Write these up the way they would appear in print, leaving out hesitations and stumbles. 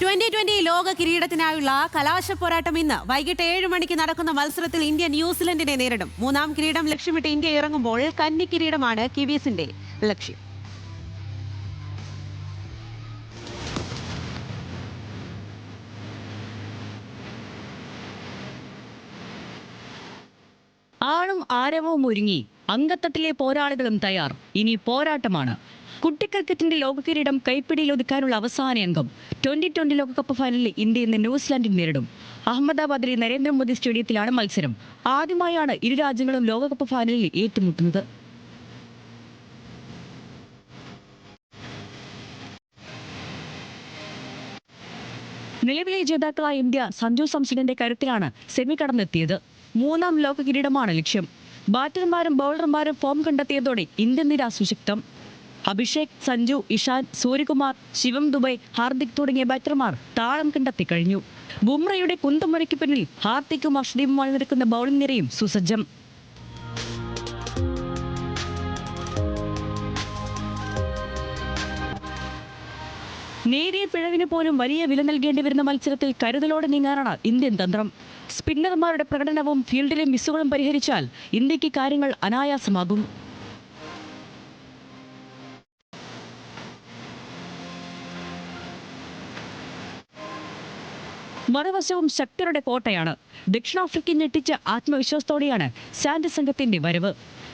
2020 ലോക കിരീടത്തിനായുള്ള കലാശ പോരാട്ടം ഇന്ന് വൈകിട്ട് 7 മണിക്ക് നടക്കുന്ന മത്സരത്തിൽ ഇന്ത്യ ന്യൂസിലൻഡിനെ നേരിടും. മൂന്നാം കിരീടം ലക്ഷ്യമിട്ട് ഇന്ത്യ ഇറങ്ങുമ്പോൾ കന്നി കിരീടമാണ് കിവീസിന്റെ ലക്ഷ്യം. ആളും ആരവവും ഒരുങ്ങി, അങ്കത്തട്ടിലെ പോരാളികളും തയ്യാർ. ഇനി പോരാട്ടമാണ്. കുട്ടി ക്രിക്കറ്റിന്റെ ലോകകിരീടം കൈപ്പിടിയിൽ ഒതുക്കാനുള്ള അവസാന അംഗം. 2020 ലോകകപ്പ് ഫൈനലിൽ ഇന്ത്യ ഇന്ന് ന്യൂസിലാൻഡിനെ നേരിടും. അഹമ്മദാബാദിലെ നരേന്ദ്രമോദി സ്റ്റേഡിയത്തിലാണ് മത്സരം. ആദ്യമായാണ് ഇരു രാജ്യങ്ങളും ലോകകപ്പ് ഫൈനലിൽ ഏറ്റുമുട്ടുന്നത്. നിലവിലെ ജേതാക്കളായ ഇന്ത്യ സഞ്ജു സാംസണിന്റെ കരുത്തിലാണ് സെമി കടന്നെത്തിയത്. മൂന്നാം ലോക കിരീടമാണ് ലക്ഷ്യം. ബാറ്റർമാരും ബൗളർമാരും ഫോം കണ്ടെത്തിയതോടെ ഇന്ത്യൻ നിര സുശക്തം. അഭിഷേക്, സഞ്ജു, ഇഷാൻ, സൂര്യകുമാർ, ശിവം ദുബൈ, ഹാർദിക് തുടങ്ങിയ ബാറ്റർമാർ താളം കണ്ടെത്തി കഴിഞ്ഞു. ബുംറയുടെ കുന്തമുറയ്ക്ക് പിന്നിൽ ഹാർദിക്കും അർഷദീപും അണിനിരക്കുന്ന ബൗളിംഗ് നിരയും സുസജ്ജം. നേരിയ പിഴവിന് പോലും വലിയ വില നൽകേണ്ടി വരുന്ന മത്സരത്തിൽ കരുതലോടെ നീങ്ങാനാണ് ഇന്ത്യൻ തന്ത്രം. സ്പിന്നർമാരുടെ പ്രകടനവും ഫീൽഡിലെ മിസ്സുകളും പരിഹരിച്ചാൽ ഇന്ത്യക്ക് കാര്യങ്ങൾ അനായാസമാകും. മറുവശവും ശക്തരുടെ കോട്ടയാണ്. ദക്ഷിണാഫ്രിക്കയെ ഞെട്ടിച്ച ആത്മവിശ്വാസത്തോടെയാണ് സാൻഡ് സംഘത്തിന്റെ വരവ്.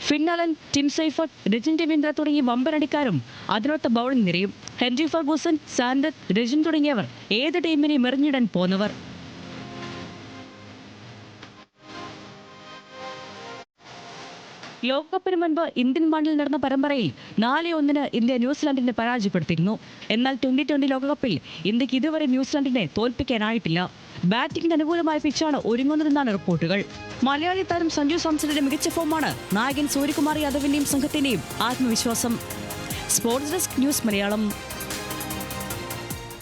ഫിന്നലൻ, ടിം സൈഫർട്ട്, രജിൻ രവീന്ദ്ര തുടങ്ങിയ വമ്പനടിക്കാരും അതിനൊത്ത ബൗളിംഗ് നിരയും. ഹെൻറി ഫെർഗൂസൺ, സാൻഡ്, രജിൻ തുടങ്ങിയവർ ഏത് ടീമിനെ മെറിഞ്ഞിടാൻ പോന്നവർ. ലോകകപ്പിന് മുൻപ് ഇന്ത്യൻ മണ്ണിൽ നടന്ന പരമ്പരയിൽ 4-1 ഇന്ത്യ ന്യൂസിലാൻഡിനെ പരാജയപ്പെടുത്തിയിരുന്നു. എന്നാൽ 2020 ലോകകപ്പിൽ ഇന്ത്യക്ക് ഇതുവരെ ന്യൂസിലാൻഡിനെ തോൽപ്പിക്കാനായിട്ടില്ല. ബാറ്റിംഗിന് അനുകൂലമായ പിച്ചാണ് ഒരുങ്ങുന്നതെന്നാണ് റിപ്പോർട്ടുകൾ. മലയാളി താരം സഞ്ജു സാംസണിന്റെ മികച്ച ഫോമാണ് നായകൻ സൂര്യകുമാർ യാദവിന്റെയും സംഘത്തിന്റെയും ആത്മവിശ്വാസം. Sports desk, news Malayalam.